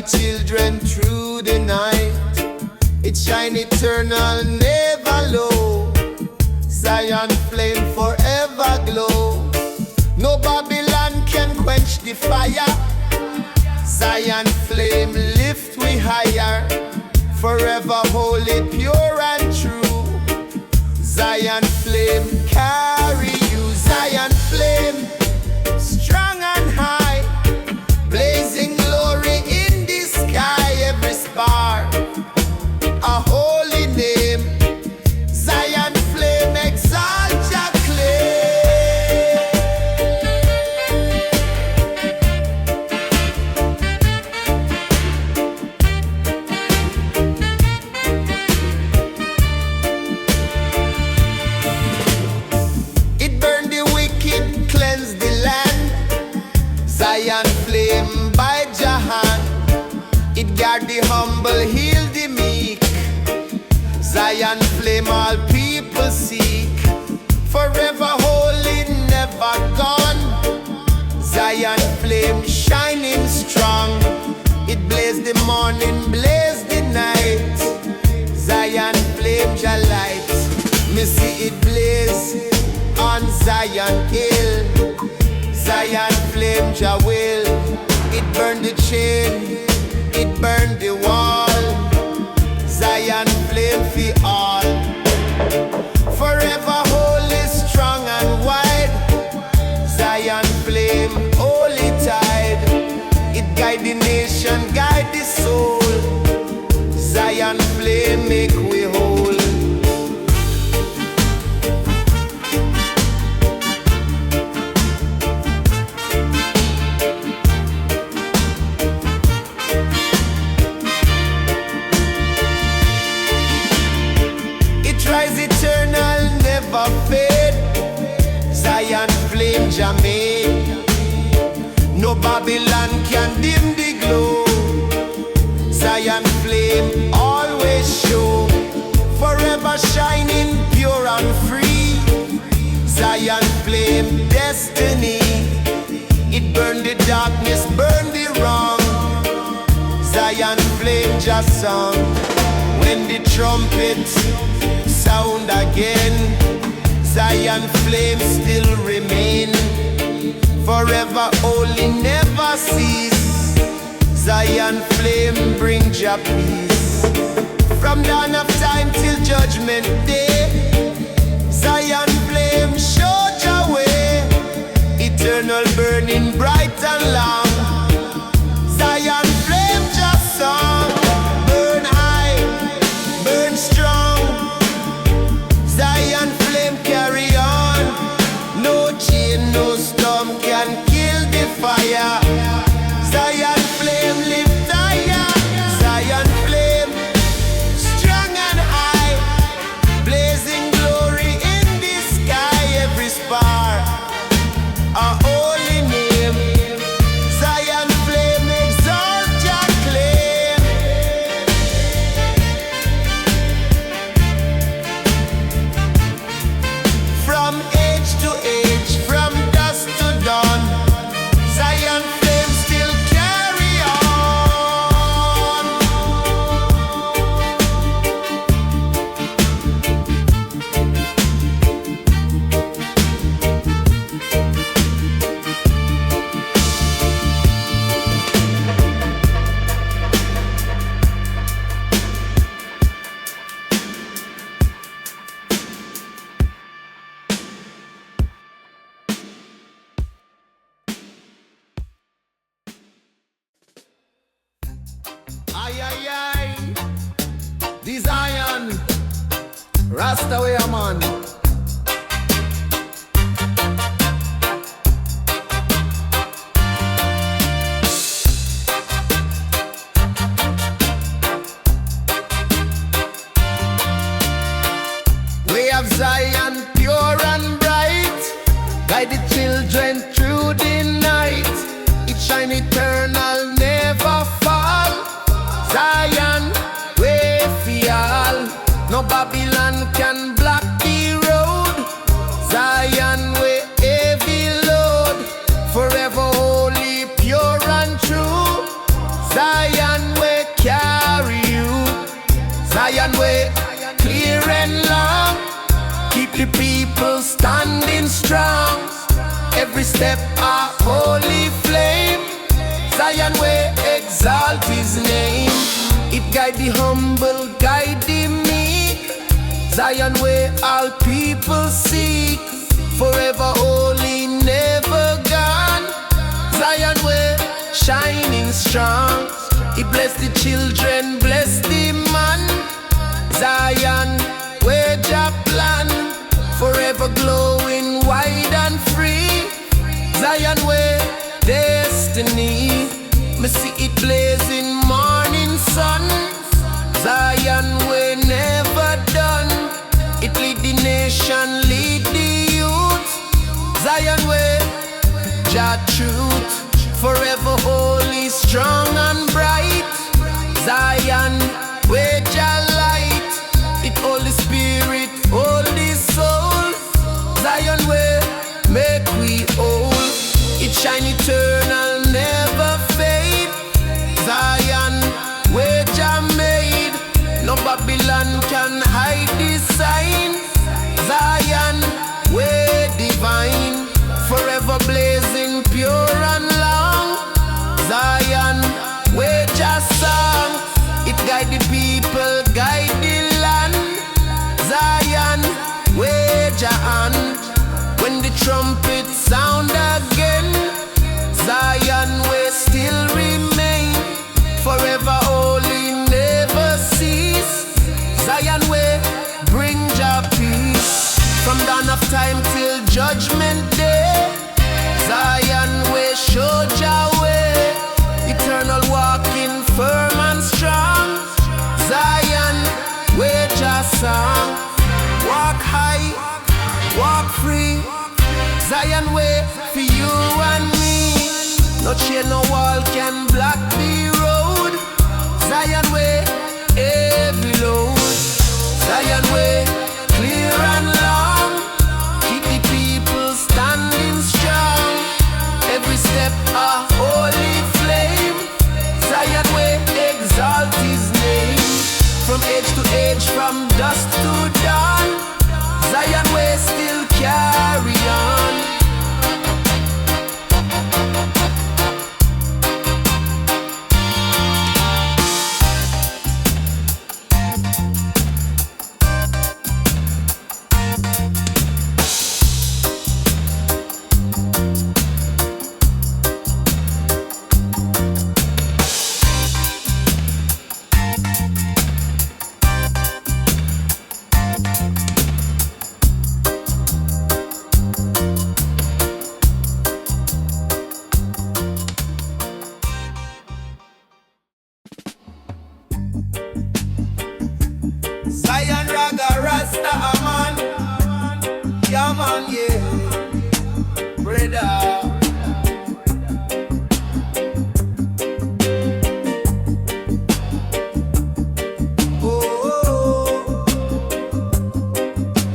Children through the night, it shine eternal, never low. Zion flame forever glow. No Babylon can quench the fire. Zion flame lift we higher, forever holy, pure and true. Zion flame carry you. Zion flame strong and high, blazing glory in the sky. Every spark a holy name. Zion flame exalt your claim. It burn the wicked, cleanse the land. Zion flame by Jahan. It guard the humble, heal the meek. Zion flame all people seek. Forever holy, never gone. Zion flame shining strong. It blaze the morning, blaze the night. Zion flame your light. Me see it blaze on Zion hill. Zion flame your will. It burn the chain, it burn the wall. Zion flame for all. Forever holy, strong and wide. Zion flame, holy tide. It guide the nation, guide the soul. Zion flame make we whole. Rise eternal, never fade. Zion flame Jamaica. No Babylon can dim the glow. Zion flame always show. Forever shining, pure and free. Zion flame destiny. It burn the darkness, burn the wrong. Zion flame just song. When the trumpet sound again, Zion flame still remain. Forever holy, never cease. Zion flame bring your peace. From dawn of time till judgment day, Zion flame show your way. Eternal burning bright and long. Zion flame just song. Burn high, burn strong. Zion flame carry on. No chain, no storm can kill the fire. Zion flame lift higher. Zion flame strong and high, blazing glory in the sky. Every spark a holy name. Zion flame exalt your claim. From age to age, from dusk to dawn, Zion flame still carry on. Ay, ay, ay. The Zion, Rasta way a man. Babylon can block the road. Zion where heavy load, forever holy, pure and true. Zion where carry you. Zion where clear and long, keep the people standing strong. Every step a holy flame. Zion way exalt his name. It guide the humble, guide the meek. Zion way all people seek. Forever holy, never gone. Zion way shining strong. He bless the children, bless the man. Zion way Jah plan, forever glowing wide and free. Zion way destiny, me see it blazing morning sun. Zion way never done, it lead the nation, lead the youth. Zion way Jah truth, forever holy, strong and bright. Zion way Jah light, it Holy Spirit, Holy soul. Zion way make we whole, it shine eternal, never fade. Zion where Jah made, no Babylon can hide this sign. Zion where divine, forever blazing pure and long. Zion where Jah song, it guide the people, guide the land. Zion where Jah hand, when the trumpet sound again. Zion will still remain, forever holy, never cease. Zion will bring Jah peace, from dawn of time till judgment day. Zion will show Jah way, eternal walking firm and strong. Zion where Jah song, walk high, walk free. Zion way for you and me, no chain, no wall can block the road. Zion way every load. Zion way clear and long, keep the people standing strong. Every step a holy flame. Zion way exalt his name, from age to age, from dusk to dawn. Zion way still carry on. Zion Raga Rastaman, yeah man, yeah, brother. Oh,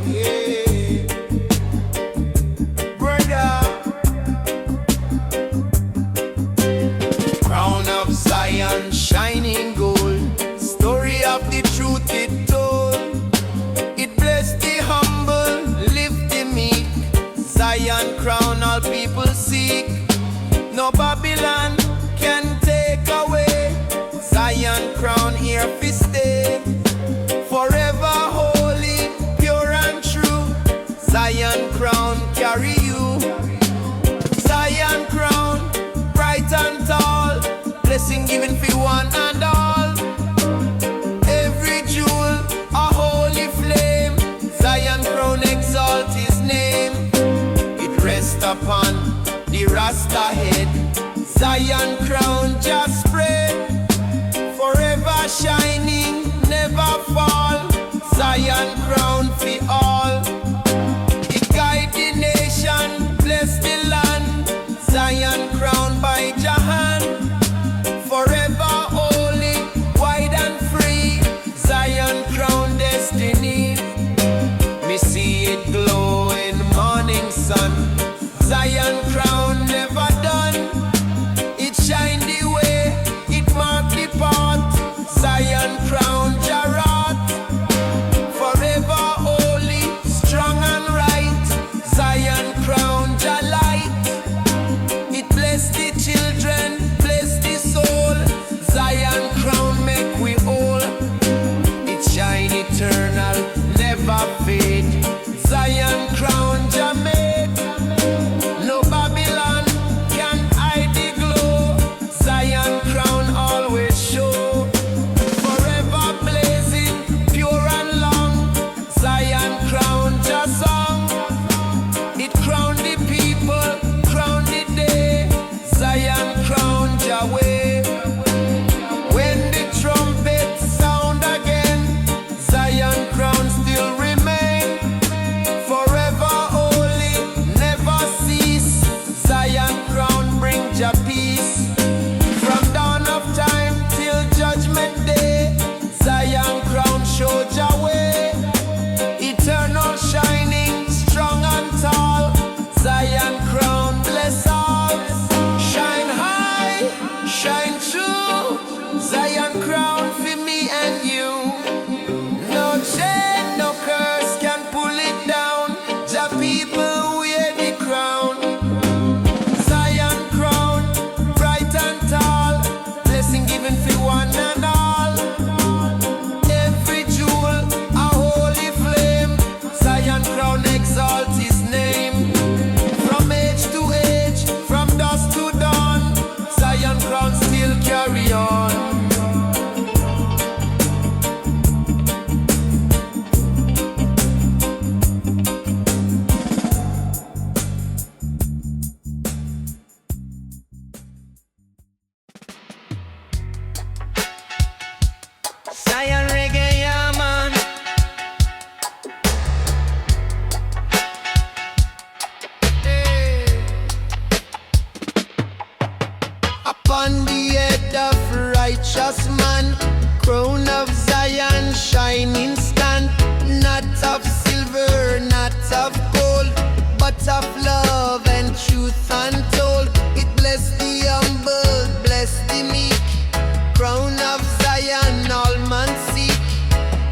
yeah, brother. Crown of Zion, shining gold, story of the truth it told. It blessed the humble, lift the meek. Zion crown all people seek. No Babylon can take away. Zion crown here fi stay, forever holy, pure and true. Zion crown carry you. Zion crown bright and tall, blessing given for one and all. Every jewel a holy flame. Zion crown exalt his name. It rests upon the Rasta head. Zion crown just spread, forever shining, never fall. Zion crown for all. It guide the nation, bless the land. Zion crown by Jah hand, forever holy, wide and free. Zion crown destiny. heaven for one and all. Every jewel a holy flame. Zion crown exalt his name. From age to age, from dusk to dawn, Zion crown still carry on. Zion reggae, yeah, man. Hey. Upon the head of righteous man, crown of Zion shining stand. Not of silver, not of gold, but of love and truth untold. It bless the humble, bless the meek. Crown of Zion, all man seek.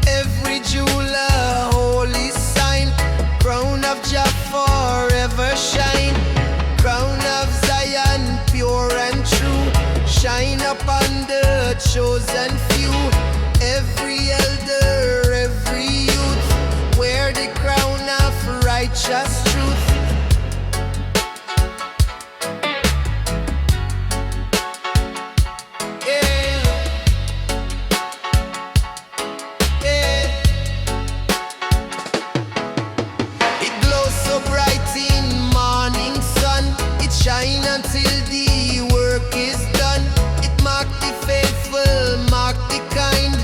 Every jewel a holy sign. Crown of Jah forever shine. Crown of Zion, pure and true, shine upon the chosen few. Every elder, every youth, wear the crown of righteous truth. Shine until the work is done. It mark the faithful, mark the kind.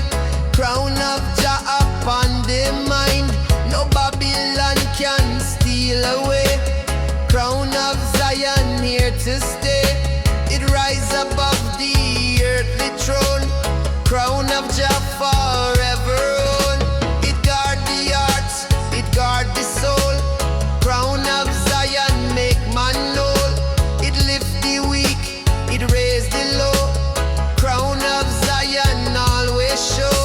Crown of Jah upon their mind. No Babylon can steal away. Crown of Zion here to stay. It rise above the earthly throne. Crown of Jah forever own. It guard the heart, it guard the soul. Crown of Zion make man know. Lift the weak, it raise the low. Crown of Zion always show.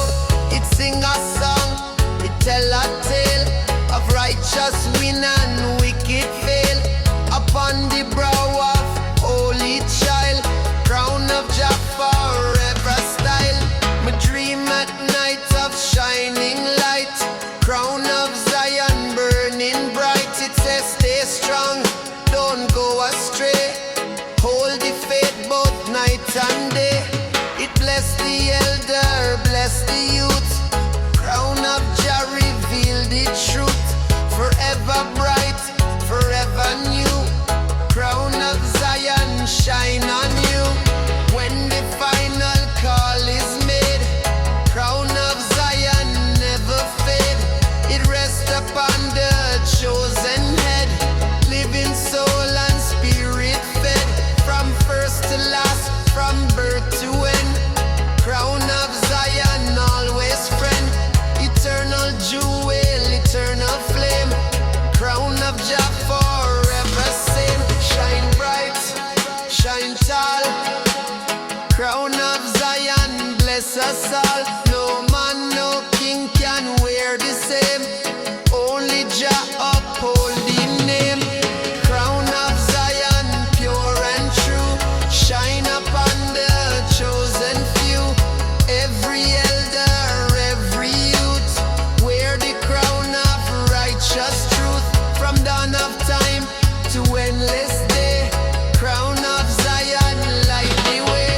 It sing a song, it tell a tale of righteous win and wicked fail. Upon the brow of holy child, crown of Jah forever style. My dream at night of shining light. Crown of Zion burning bright. It says stay strong, don't go astray. Hold the faith both night and day. It bless the elder, bless the youth. Crown of Jah reveal the truth. Forever bright, forever new. Crown of Zion shine on you. When the final call is made, crown of Zion never fade. It rests upon the chosen head. Living soul and spirit fed. From first to last, from birth to end. Crown of Zion always friend. Eternal jewel, eternal flame. Crown of Jah forever same. Shine bright, shine tall. Crown of Zion bless us all. No man, no king can wear the same. Only Jah uphold the name. Crown of Zion pure and true, shine upon the chosen few. Every elder, every youth, wear the crown of righteous truth. From dawn of time to endless day, crown of Zion light the way.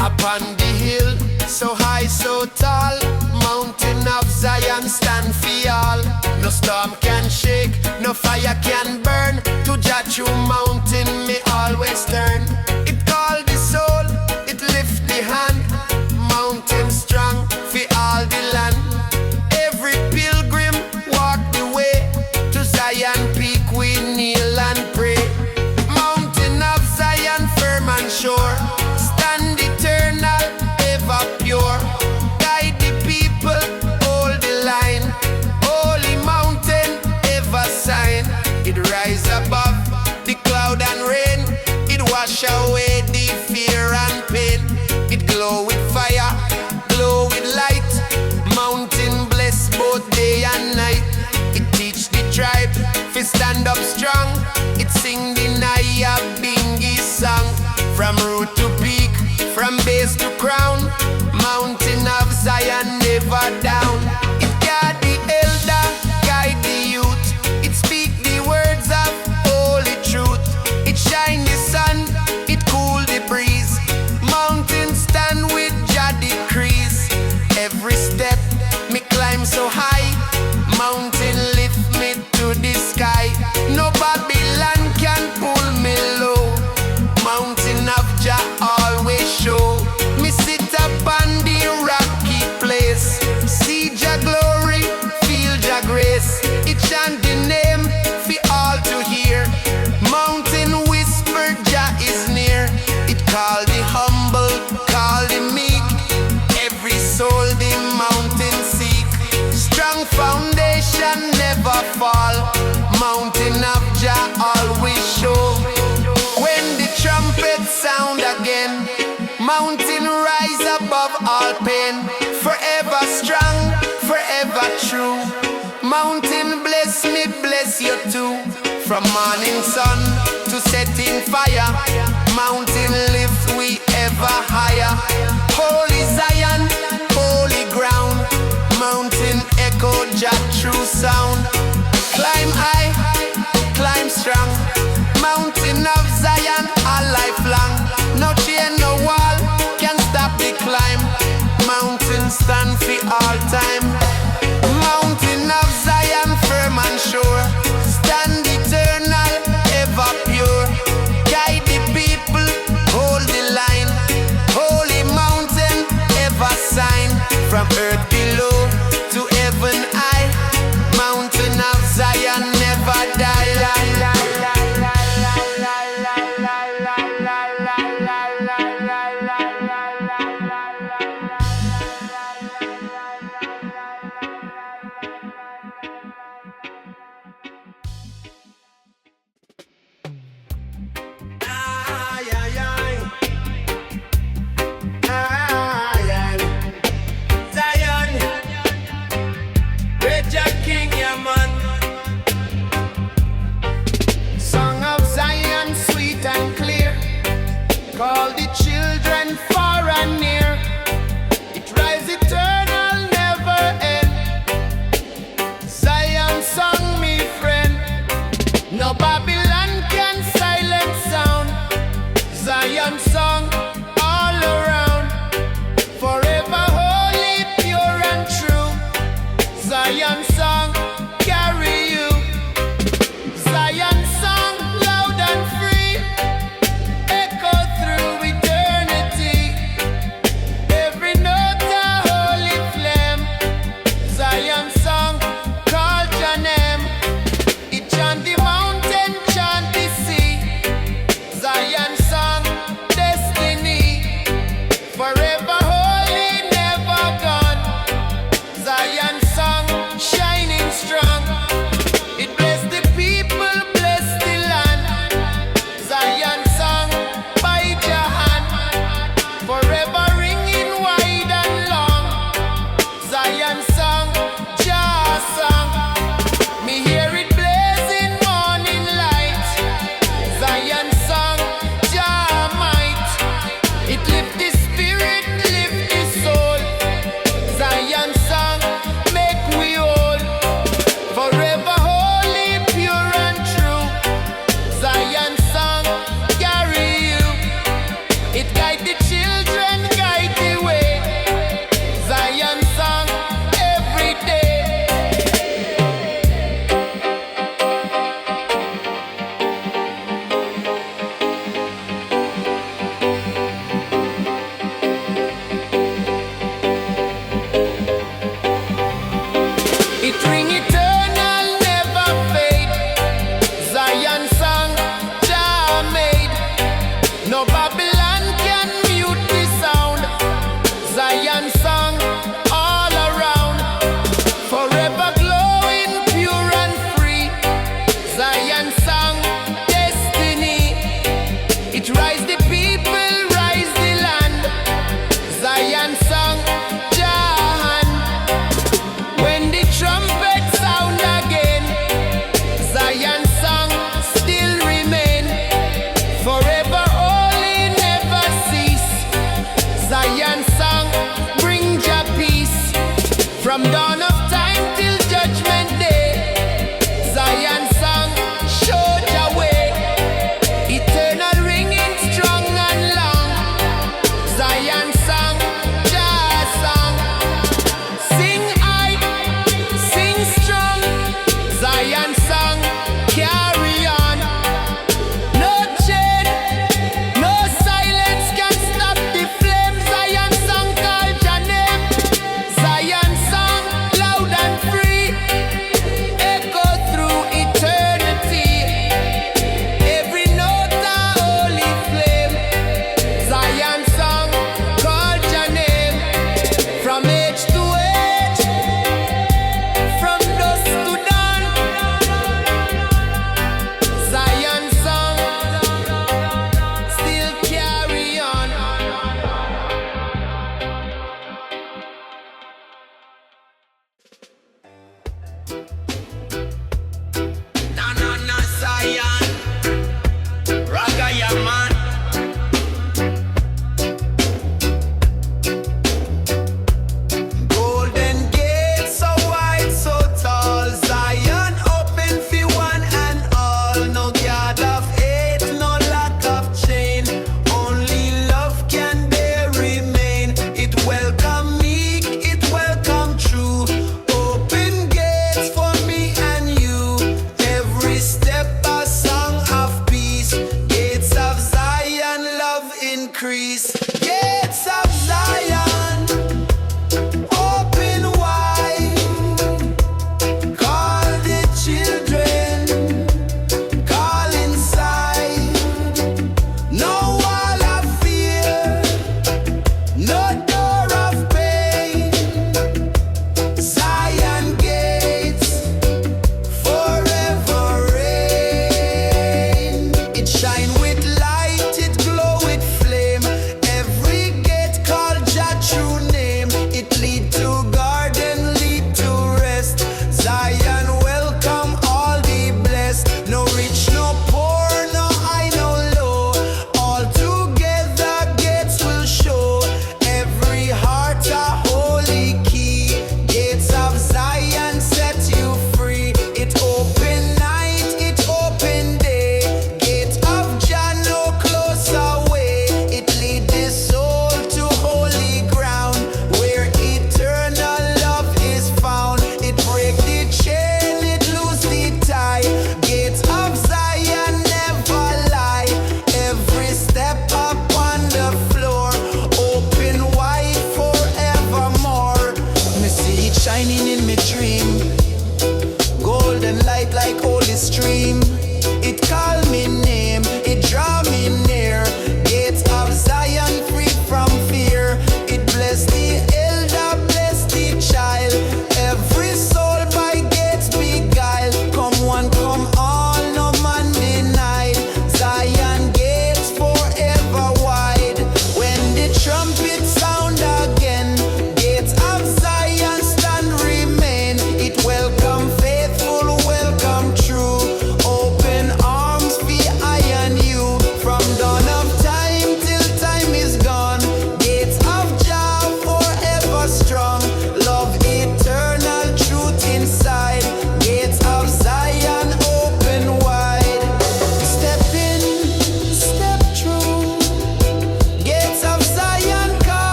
Upon the hill, so high, so tall, mountain of Zion stand for all. No storm can shake, no fire can burn. To Jah true mountain me always turn. It call the soul, it lift the hand. Mountain down. It guard the elder, guide the youth. It speak the words of holy truth. It shine the sun, it cool the breeze. Mountains stand with Jah decrees. Every step me climb so high, mountain lift me to the sky. No Babylon can pull me low. Mountain of Jah always show. Me sit up on the rocky place. See Jah glory, feel Jah grace. It chant the name for all to hear. Mountain whisper Jah is near. It call the humble, call the meek. Every soul the mountain seek. Strong foundation never fall. Mountain of Jah always show. When the trumpet sound again, mountain rise above all pain. Forever strong, forever true. Mountain bless me, bless you too. From morning sun to setting fire, mountain lift we ever higher. Holy Zion, holy ground, mountain echo Jah true sound. Climb high, climb strong, mountain of Zion all lifelong. No chain, no wall can stop the climb. Mountain stand for all time. Mountain of Zion firm and sure. Stand eternal, ever pure. Guide the people, hold the line. Holy mountain, ever sign. From earth below to heaven high. Mountain of Zion never die. Zion, great Jah King, yeah man. Song of Zion, sweet and clear. Call the children far and near. It rise eternal, never end. Zion song, me friend. No Babylon can silence sound. Zion song all around. Forever holy, pure and true. Zion song carry you. Zion song loud and free. Echo through eternity. Every note a holy flame. Zion song call your name. It chant the mountain, chant the sea. Zion song destiny. Forever holy, never gone. Zion song shining strong. It bless the people, bless the land. Zion song by Jah hand. Forever ringing wide and long. Zion song, Jah song. Me hear it blazing morning light. Zion song, Jah might. It lift the spirit, lift the soul. Zion song, make we whole. Forever holy, pure and true. Zion song, carry you. It guide the children, guide the way. Zion song, every day. It ring eternal, never fade. Zion song, Jah made. No Babylon can mute the sound. Zion song all around. Forever glowing, pure and free. Zion song, destiny. It rise the people, rise the land. Zion song, Jah hand. When the trumpet sound again, Zion song still remain. Forever holy, never cease. Zion song bring From dawn of time till judgment day, Zion song showed your way. Eternal ringing strong and long, Zion song, Jah song. Sing high, sing strong, Zion song, carry on. No chain, no silence can stop the flame. Zion song called your name. Zion song,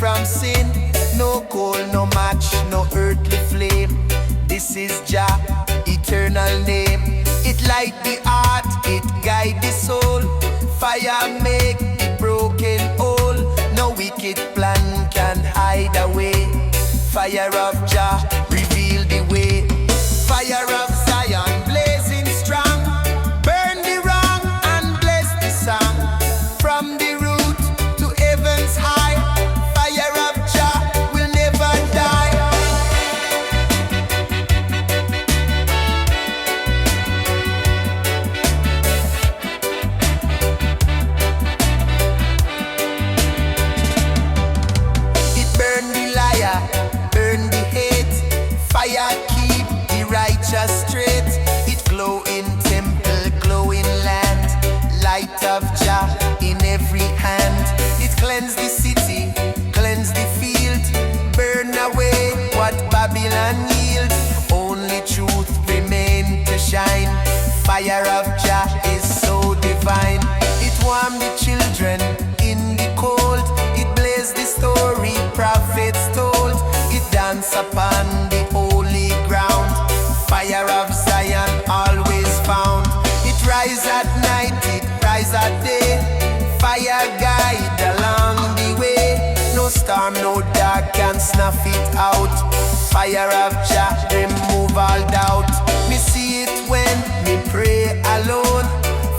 from sin. No coal, no match, no earthly flame. This is Jah, eternal name. It light the heart, it guide the soul. Fire make the broken whole. No wicked plan can hide away. Fire of Jah, reveal the way. Fire of Zion, blazing strong. Burn the wrong and bless the song. From the root to heaven's high. Fire of Jah will never die. It burn the liar, burn the hate. Fire keep the righteous straight. It glow in temple, glow in land. Light of Jah in every hand. It cleanse the city, cleanse the field. Burn away what Babylon yield. Only truth remain to shine. Fire of Jah is so divine. It warm the children in the cold. It blaze the story prophets told. It dance upon the holy ground. Fire of Zion always found. It rise at night, it rise at day. Fire guide along the way. No storm, no dark can snuff it out. Fire of Jah remove all doubt. Me see it when me pray alone.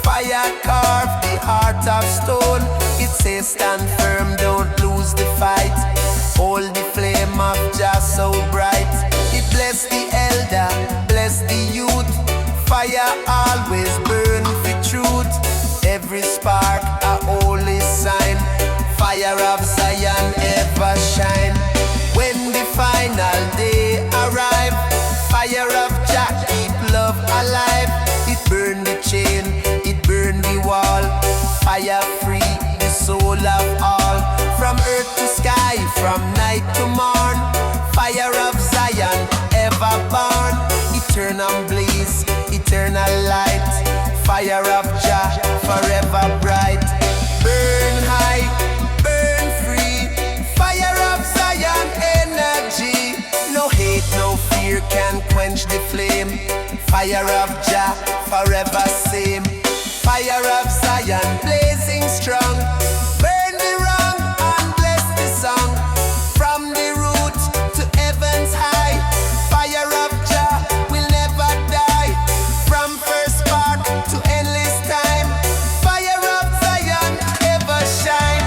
Fire carve the heart of stone. It says stand firm, don't lose the fight. Hold the flame of Jah so bright. It bless the elder, bless the youth. Fire always burn for truth. Every spark a holy sign. Fire of Zion ever shine. When the final day arrive, fire of Jah keep love alive. It burn the chain, it burn the wall. Fire free the soul of all. From earth to sky, from night to morn. Fire of Zion ever born. Eternal blaze, eternal light. Fire of Jah forever bright. Burn high, burn free. Fire of Zion energy. No hate, no fear can quench the flame. Fire of Jah forever same. Fire of Zion blazing strong. Burn the wrong and bless the song. From the root to heaven's high. Fire of Jah will never die. From first spark to endless time. Fire of Zion ever shine.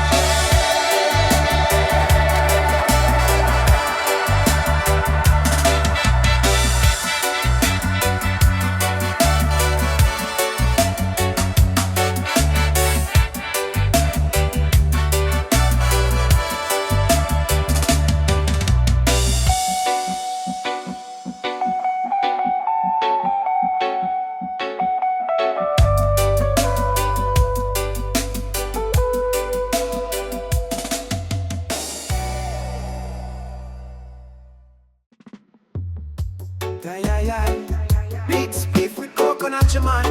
Big spliff with coconut, your man.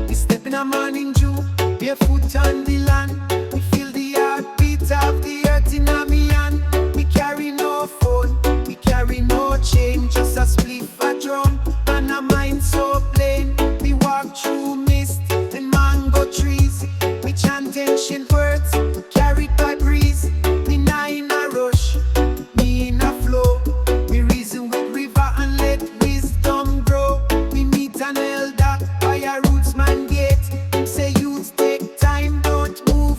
We step in a morning dew, barefoot on the land. We feel the heartbeat of the earth in a me hand. We carry no phone, we carry no chain, just a spliff, a drum, and a mind so plain. We walk through mist and mango trees. We chant ancient words, carried by breeze. We not in a rush, me in a flow. We reason with river and let wisdom grow. We meet an elder by a roots man gate. Him say youths take time, don't move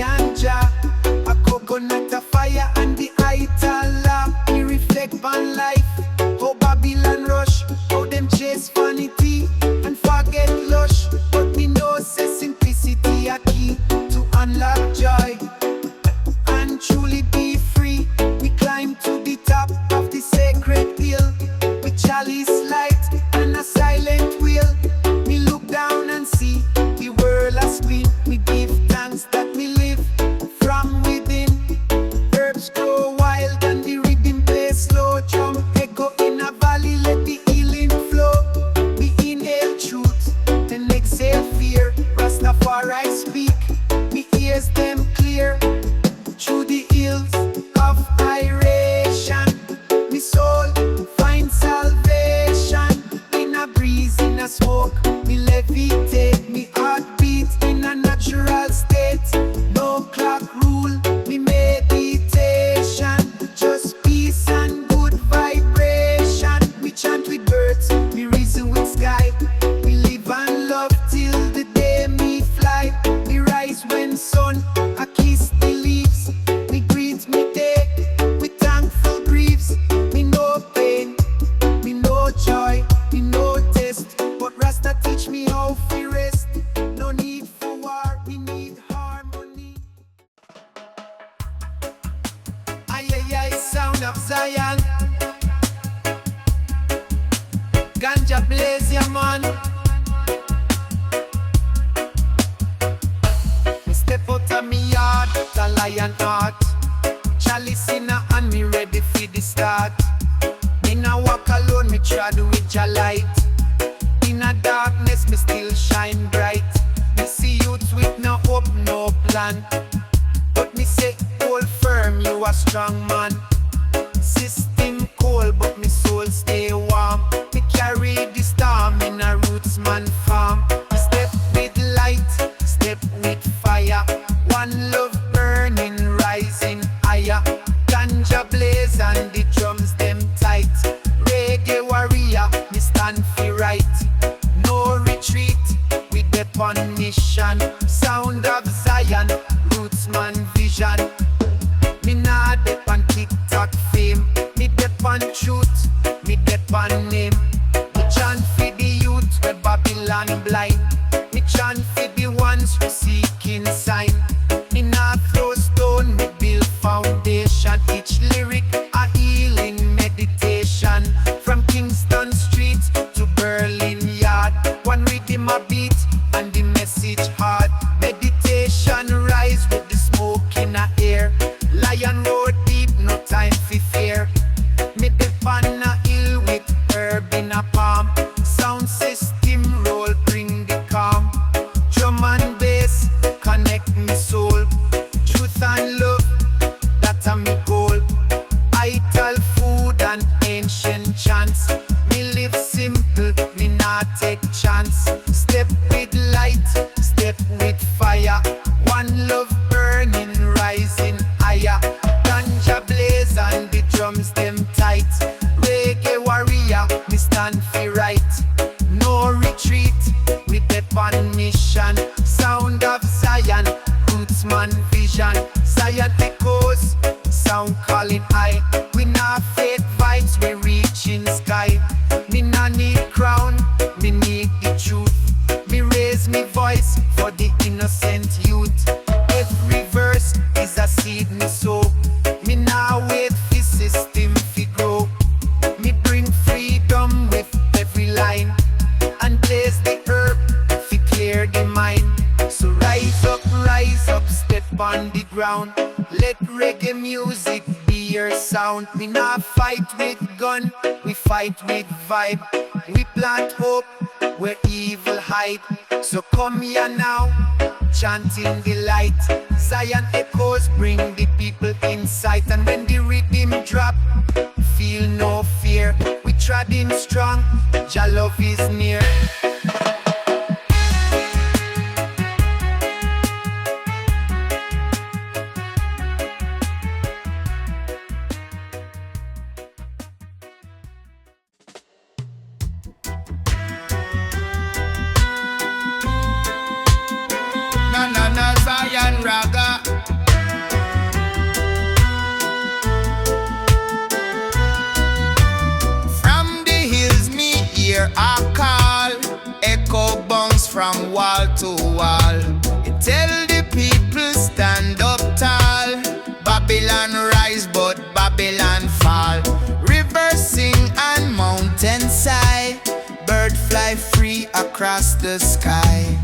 me and Jah. A coconut, a fire, and the ital lamp. Me reflect on life, how Babylon rush, how them chase vanity and forget lush. But me know say simplicity a key to unlock joy and truly be free. We climb to the top of the sacred hill with chalice light and a silent will. Me look down and see the world a spin. Me give thanks that me live from within. Herbs grow wild and the rhythm plays slow. Drum echo in a valley, let the healing flow. We inhale truth, then exhale fear. Rastafari speak, me ears them clear. Through the hills of Iration, me soul find salvation. In a breeze, in a smoke, me levitate. Me heartbeat in a natural state. No clock rule, me meditation. Just peace and good vibration. We chant with birds, we reason with sky. We live and love till the day me fly. We rise when sun a kiss the leaves. We greet me day with thankful griefs. Me no pain, me no joy, me no test. But Rasta teach me how to rest. No need for war, we need harmony. Ay ay ay, sound of Zion. Ganja blaze ya man. Me step out of me yard, the lion heart. Chalice in a hand, me ready for the start. Me nah walk alone, me trod with your light. In a darkness, me still shine bright. Me see youth with no hope, no plan. But me say, hold firm, you a strong man. System cold, but me soul stay warm. Me carry the storm in a roots man farm. Step with light, step with fire. One love burning, rising higher. Ganja blaze and the drums them tight. Reggae warrior, me stand for right. No retreat, we dep on mission. Sound of Zion, roots man vision. Me nah dep on TikTok fame. Me dep on truth, me dep on name. Me chant for the youth where Babylon blind. Me chant for the ones who seeking sign. Me nah throw stone, me build foundation. Each lyric a healing meditation. From Kingston Street to Berlin Yard, one rhythm a beat and the message hard. Meditation rise with the smoke in the air. Lion road deep, no time for fear. Me dep on a hill with herb in a palm. Sound system roll, bring the calm. Drum and bass connect me soul. Truth and love, that's a me goal. Ital food and ancient chants. Me live simple, me not take chance. Step with light, step with fire. One love burning, rising higher. Ganja blaze and the drums them tight. Reggae warrior, me stand for right. No retreat, we dep on mission. Sound of Zion, roots man vision. Zion echoes, sound calling high. We not fake vibes, we reaching sky. Me not need crown, me need the truth. Me raise me voice for the innocent youth. Every verse is a seed me sow. Me now wait for system fi grow. Me bring freedom with every line and blaze the herb fi clear the mind. So rise up, step on the ground. Let reggae music be your sound. We not fight with gun, we fight with vibe. We plant hope where evil hide. So come here now, chanting the light. Zion echoes bring the people inside. And when the rhythm drop, feel no fear. We treading strong, Jah love is near. Na na na Zion Raga. to wall. It tell the people stand up tall. Babylon rise but Babylon fall. River sing and mountain sigh. Bird fly free across the sky.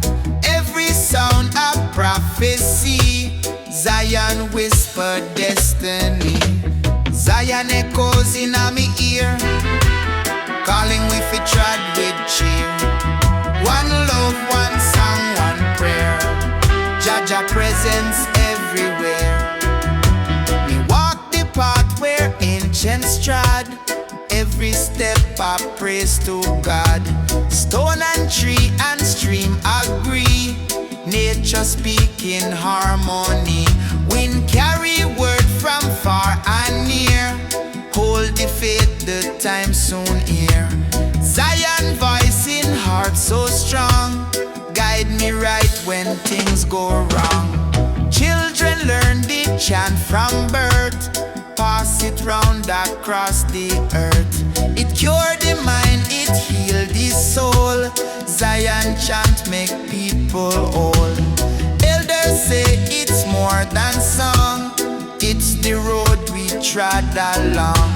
Every sound a prophecy. Zion whisper destiny. Zion echoes in me ear, calling we fi trod with cheer. One love, one song, one prayer. Jaja presence everywhere. Me walk the path where ancients trod. Every step I praise to God. Stone and tree and stream agree. Nature speak in harmony. Wind carry word from far and near. Hold the faith, the time soon here. Zion voice in heart so strong. Guide me right when things go wrong. Children learn the chant from birth. Pass it round across the earth. It cure the mind, it heal the soul. Zion chant make people whole. Elders say it's more than song. It's the road we trod along.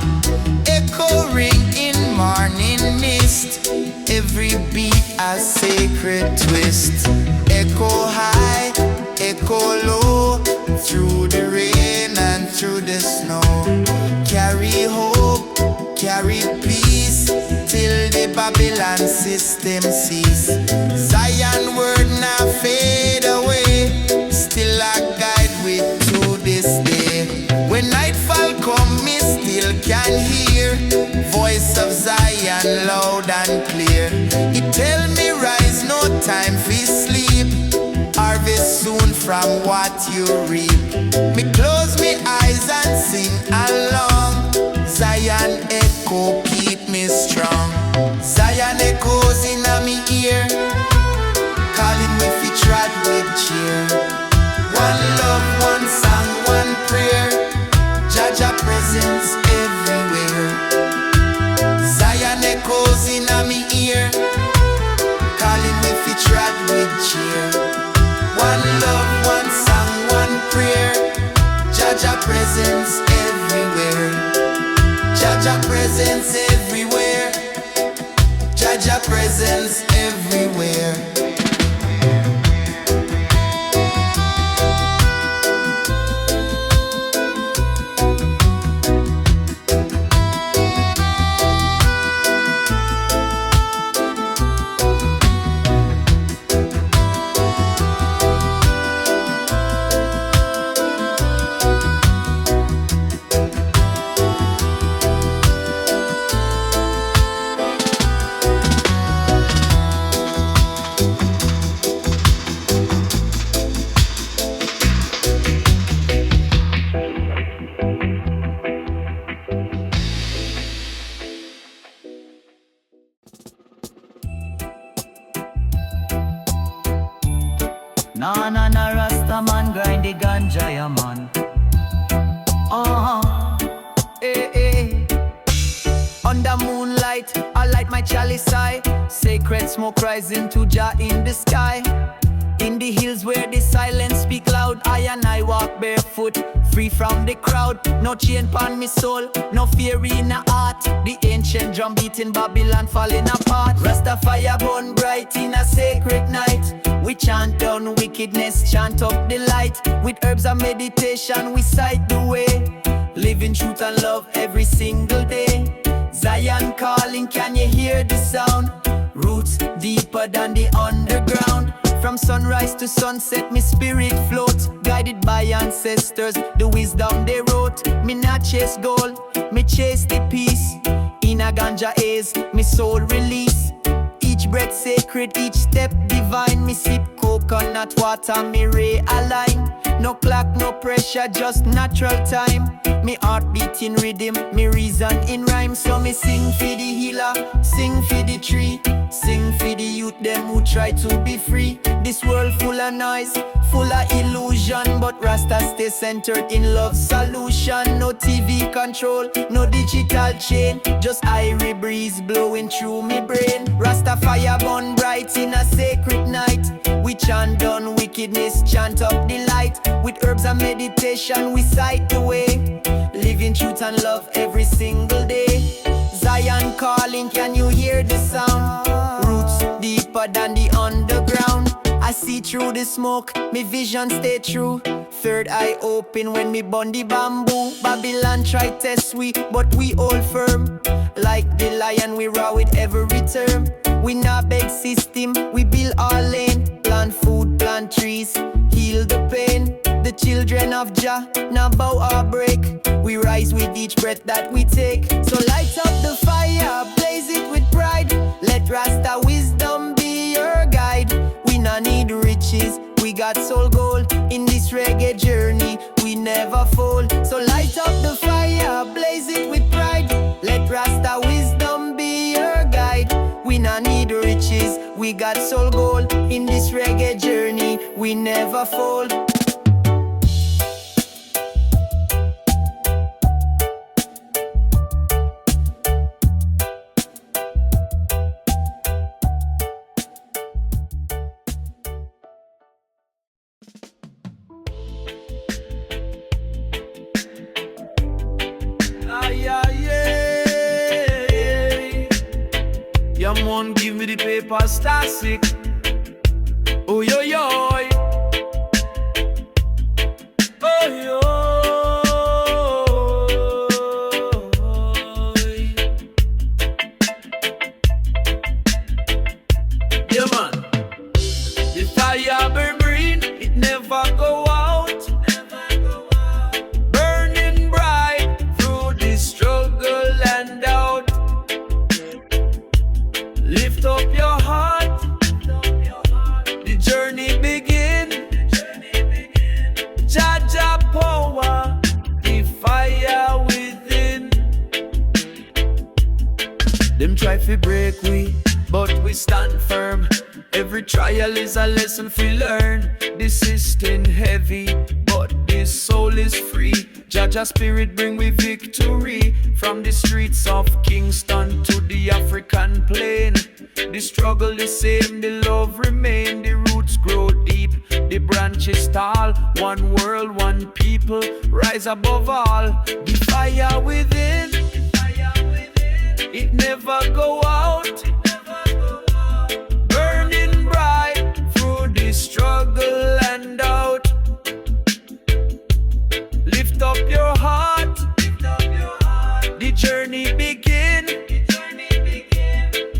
Echo ring in morning mist. Every beat a sacred twist. Echo high, echo low. Through the rain and through the snow. Carry hope, carry peace, till the Babylon system cease. Zion word now fade away. Still a guide with to this day. When nightfall come, me still can hear voice of Zion loud and clear. It tell me rise, no time for sleep. Harvest soon from what you reap. Me close me eyes and sing along. Zion echo keep me strong. Zion echoes in me ear, calling me fi trod with cheer. One love, one song, one prayer. Jaja presence everywhere. Zion echoes in me ear, calling me fi trod with cheer. One love, one song, one prayer. Jaja presence everywhere. Jaja presence everywhere. Jaja presence everywhere. Na Rastaman grind the ganja, yeah man. Under moonlight, I light my chalice high. Sacred smoke rising to Jah in the sky. In the hills where the silence speak loud, I and I walk barefoot, free from the crowd. No chain pon me soul, no fear in a heart. The ancient drum beat in Babylon falling apart. Rasta fire burn bright in a sacred night. We chant down wickedness, chant up the light. With herbs and meditation we sight the way. Living truth and love every single day. Zion calling, can you hear the sound? Roots deeper than the underground. From sunrise to sunset, me spirit floats. Guided by ancestors, the wisdom they wrote. Me not chase gold, me chase the peace. In a ganja haze, me soul release. Each breath sacred, each step divine. Me sip coconut water, me realign. No clock, no pressure, just natural time. Me heart beat in rhythm, me reason in rhyme. So me sing for the healer, sing for the tree. Sing for the youth, them who try to be free. This world full of noise, full of illusion, but out. Rasta stay centered in love solution. No TV control, no digital chain, just irie breeze blowing through me brain. Rasta fire burn bright in a sacred night. We chant down wickedness, chant up the light. With herbs and meditation we sight the way, living truth and love every single day. Zion calling, can you hear the sound? Roots deeper than the underground. I see through the smoke, me vision stay true. Third eye open when me burn the bamboo. Babylon try test we, but we hold firm. Like the lion we raw with every term. We not beg system, we build our lane. Plant food, plant trees, heal the pain. The children of Jah, now bow or break. We rise with each breath that we take. So light up the fire, blaze it with pride. Let Rasta wisdom be your guide. We not need riches, we got soul gold. In this reggae journey, we never fold. So light up the fire, blaze it with pride. Let Rasta wisdom be your guide. We not need riches, we got soul gold. In this reggae journey, we never fold. Yeah, man, give me the paper, star sick. Oh, yo, yo. Oh, yo. Yeah, man. The fire burn green, it never go out. Burning bright through the struggle and doubt. Lift up your heart, the journey begin. Jaja power, the fire within. Them try to break we, but we stand firm. Every trial is a lesson we learn. This system heavy, but this soul is free. Jaja spirit bring we victory. From the streets of Kingston to the African plain. The struggle the same, the love remain. The roots grow deep, the branches tall. One world, one people, rise above all. The fire within, it never go out. Burning bright through the struggle and doubt. Lift up your heart, the journey begin.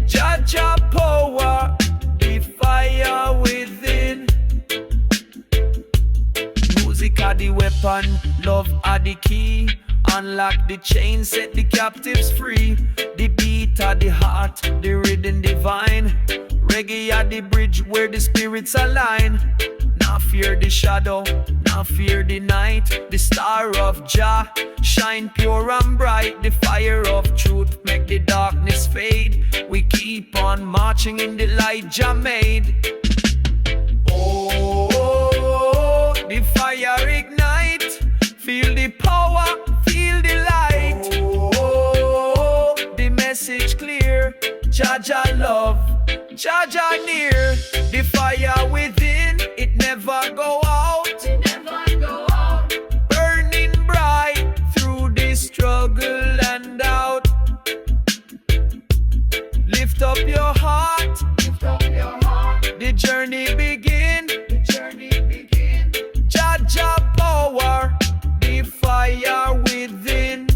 Jaja power, the fire within. Music are the weapon, love are the key. Unlock the chain, set the captives free. The beat are the heart, the rhythm divine. Reggae are the bridge where the spirits align. Not fear the shadow, not fear the night. The star of Jah shine pure and bright. The fire of truth make the darkness fade. We keep on marching in the light Jah made. Oh, the fire ignite. Feel the power, feel the light. Oh, the message clear. Jaja love, Jaja near. The fire within, it never go out. Burning bright through the struggle and doubt. Lift up your heart, the journey begin. Jaja power, the fire within.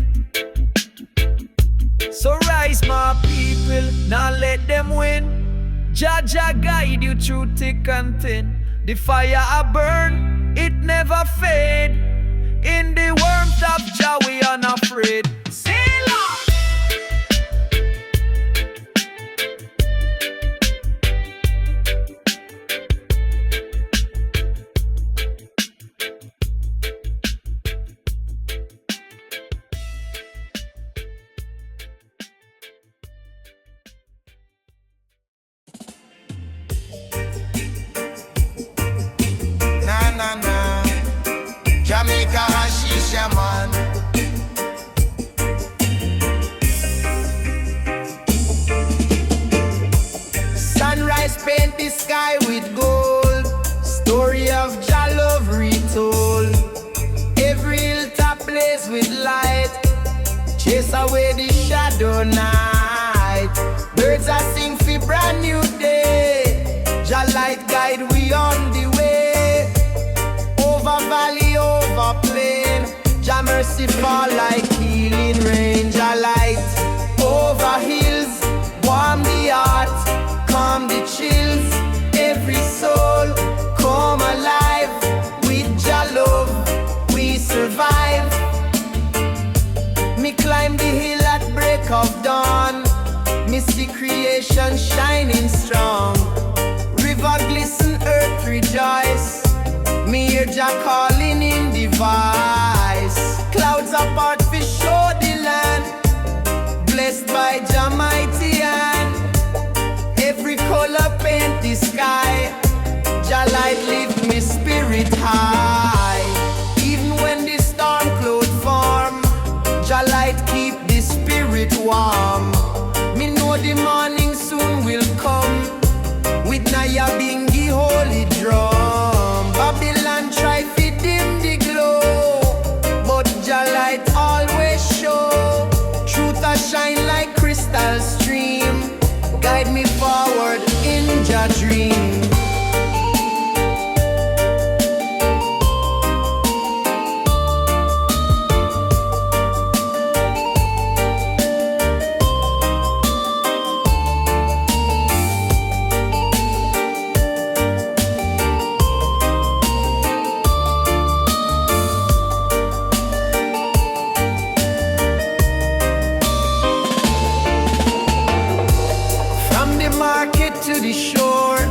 So rise my people, now let them win. Jaja guide you through thick and thin. The fire a burn, it never fade. In the warmth of Jah we unafraid. Na na na. darkness with light, chase away the shadow night. Birds are sing for brand new day. Jah light guide we on the way. Over valley, over plain, Jah mercy fall like healing rain. Jah light over hills, warm the heart, calm the chills. Every soul come alive. With Jah love we survive. Me climb the hill at break of dawn. Me see creation shining strong. River glisten, earth rejoice. Me hear Jah calling in the voice. Clouds apart fi show the land, blessed by Jah mighty hand. Every color paint the sky. Jah light lift me spirit high. Even when the storm cloud form, Jah light keep the spirit warm. Me know the morning soon will come with Naya Bingi holy drum. Babylon try fi dim the glow, but Jah light always show. Truth a shine like crystal stream, guide me forward in Jah dream. To the shore,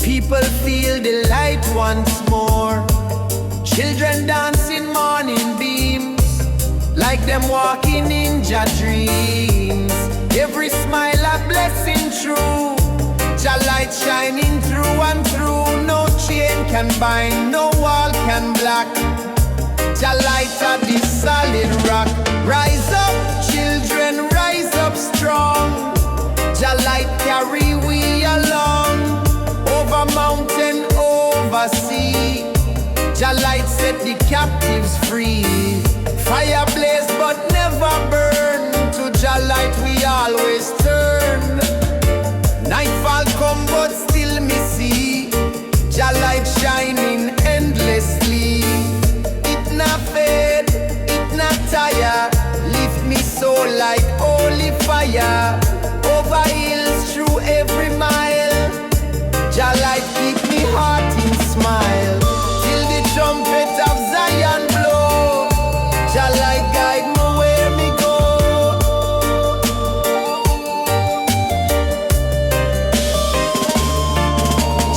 people feel the light once more. Children dancing morning beams, like them walking in Jah dreams. Every smile a blessing true, Jah light shining through and through. No chain can bind, no wall can block. Jah light at the solid rock. Rise up, children, rise up strong. Jah light carry we along, over mountain, over sea. Jah light set the captives free. Fire blaze but never burn, to Jah light we always turn. Nightfall come but still me see Jah light shining endlessly. It not fade, it not tire, lift me soul like holy fire. Over hills, through every mile, Jah light keep me heart in smile. Till the trumpet of Zion blow, Jah light guide me where me go.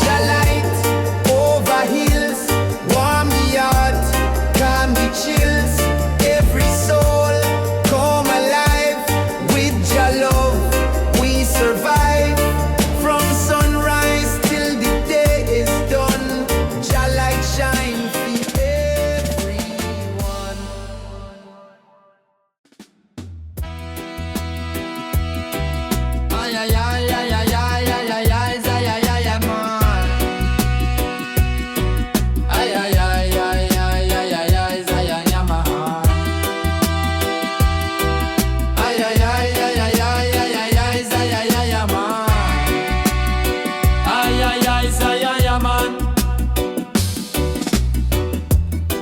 Jah light over hills, warm the heart, calm the chills. Every soul come alive with Jah love. Survive from sunrise till the day is done. Jah light shine for everyone. Ay ay ay ay ay ay ay ay ay ay ay ay man. Ay ay ay ay ay ay ay ay ay ay man. Ay ay ay ay ay ay ay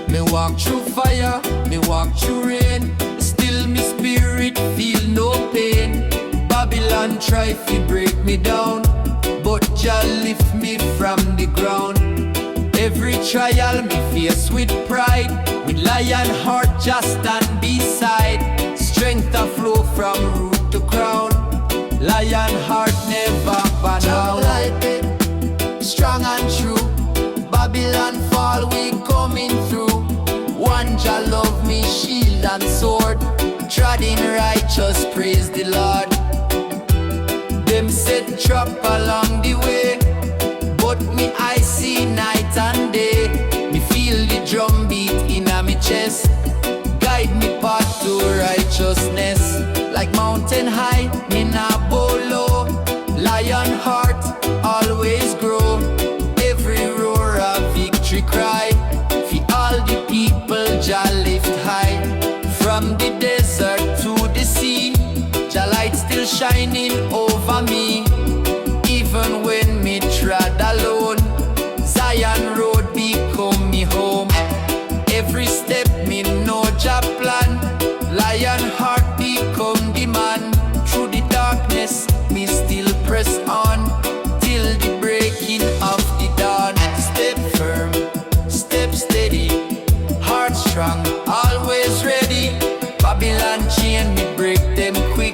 me walk through fire, me walk through rain, still me spirit feel no pain. Babylon try to break me down, but Jah lift me from the ground. Every trial me face with pride, with lion heart just stand beside. Strength a flow from root to crown, lion heart never bow down. Strong and true, Babylon fall we coming through. One Jah love me, shield and sword, treading righteous, praise the Lord. Them set trap along the way, but me I see night and day. Me feel the drum beat in a me chest, guide me path to righteousness. Like mountain high, me nah bow low, lion heart always grow. Every roar a victory cry, for all the people Jah lift high. strong, always ready. Babylon chain, me break them quick.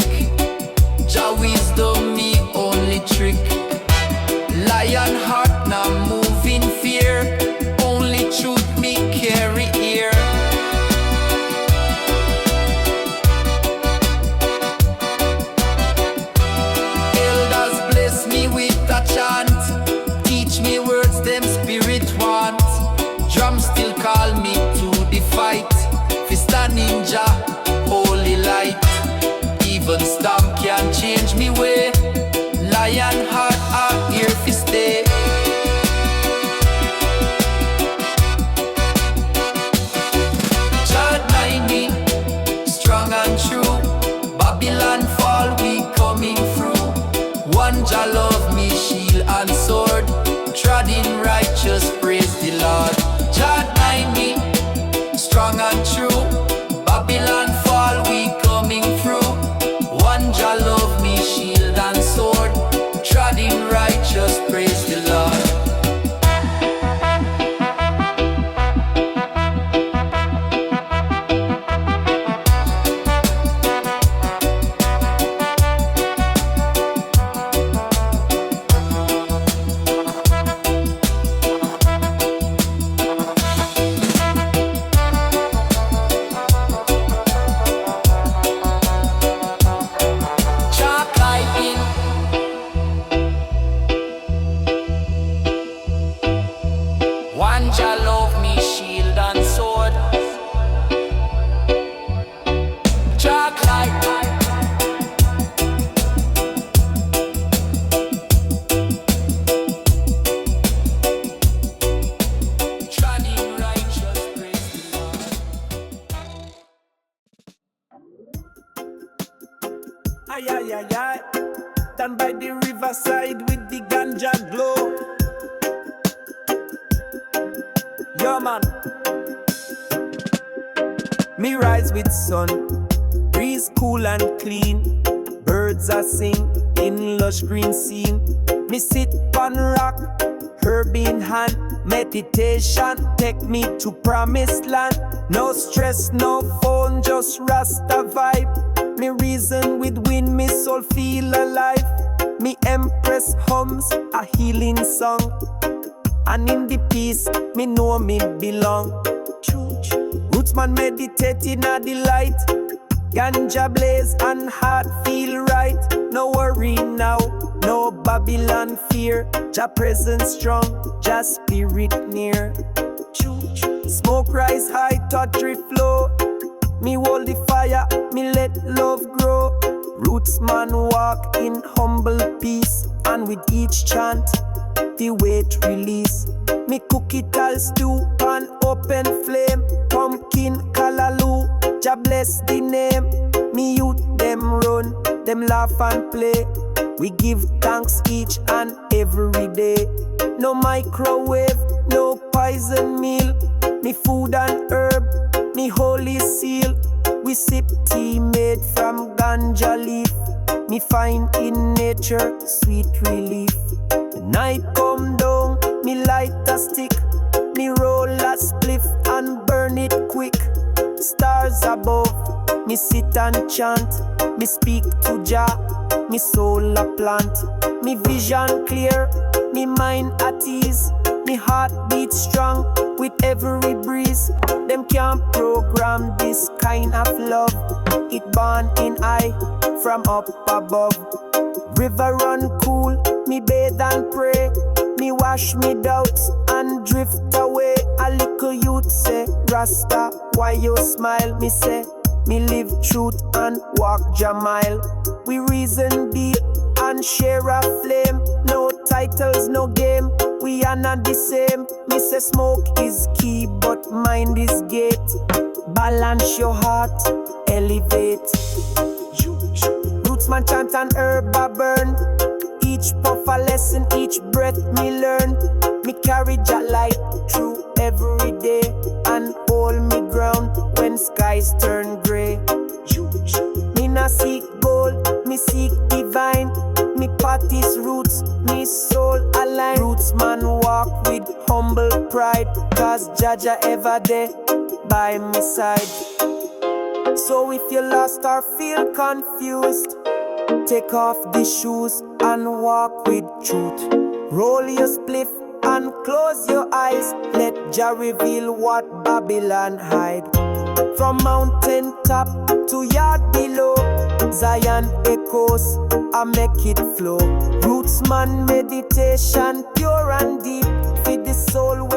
Jah wisdom, me only trick. Lion heart, now move in fear. Only truth me carry here. Elders bless me with a chant. Teach me words them spirit want. Drum still call me to the fight. Fista ninja, holy light. Even storm can't change me way. Lion heart are here to stay. Chant me, strong and true. Babylon fall, we coming through. One Jah love me, shield and sword. Trod in righteous, praise the Lord. Chant me, strong and true. Babylon fall, we coming through. One Jah love me, shield and sword. Trod in righteous, praise the Lord. One Jah love me, shield and sword. Chalk light. Treading righteous, praise the Lord. Ay, ay, ay, ay. Down by the riverside with the ganja glow. Yo man, me rise with sun, breeze cool and clean. Birds are sing in lush green scene. Me sit on rock, herb in hand. Meditation take me to promised land. No stress, no phone, just Rasta vibe. Me reason with wind, me soul feel alive. Me empress hums a healing song. And in the peace, me know me belong. Rootsman meditating at the light. Ganja blaze and heart feel right. No worry now, no Babylon fear. Jah presence strong, Jah spirit near. Smoke rise high, touch flow. Me hold the fire, me let love grow. Rootsman walk in humble peace. And with each chant, the weight release. Me cook it all stew on open flame. Pumpkin callaloo, Jah bless the name. Me youth them run, them laugh and play. We give thanks each and every day. No microwave, no poison meal. Me food and herb, me holy seal. We sip tea made from ganja leaf. Me find in nature sweet relief. The night come down, me light a stick. Me roll a spliff and burn it quick. Stars above, me sit and chant. Me speak to Jah, me soul a plant. Me vision clear, me mind at ease. Me heart beat strong with every breeze. Them can't program this kind of love. It born in I from up above. River run cool, me bathe and pray. Me wash me doubts and drift away. A little youth say, Rasta, why you smile? Me say, me live truth and walk Jah mile. We reason deep and share a flame. No titles, no game, we are not the same. Me say smoke is key, but mind is gate. Balance your heart, elevate. Rootsman chant and herb a burn. Each puff a lesson, each breath me learn. Me carry Jah light through every day and hold me ground when skies turn grey. Me nah seek gold, me seek divine. Me party's roots, me soul align. Rootsman walk with humble pride, cause Jah Jah ever there. by my side. So if you're lost or feel confused, take off the shoes and walk with truth. Roll your spliff and close your eyes. Let Jah reveal what Babylon hide. From mountain top to yard below, Zion echoes, I make it flow. Roots man meditation, pure and deep. Feed the soul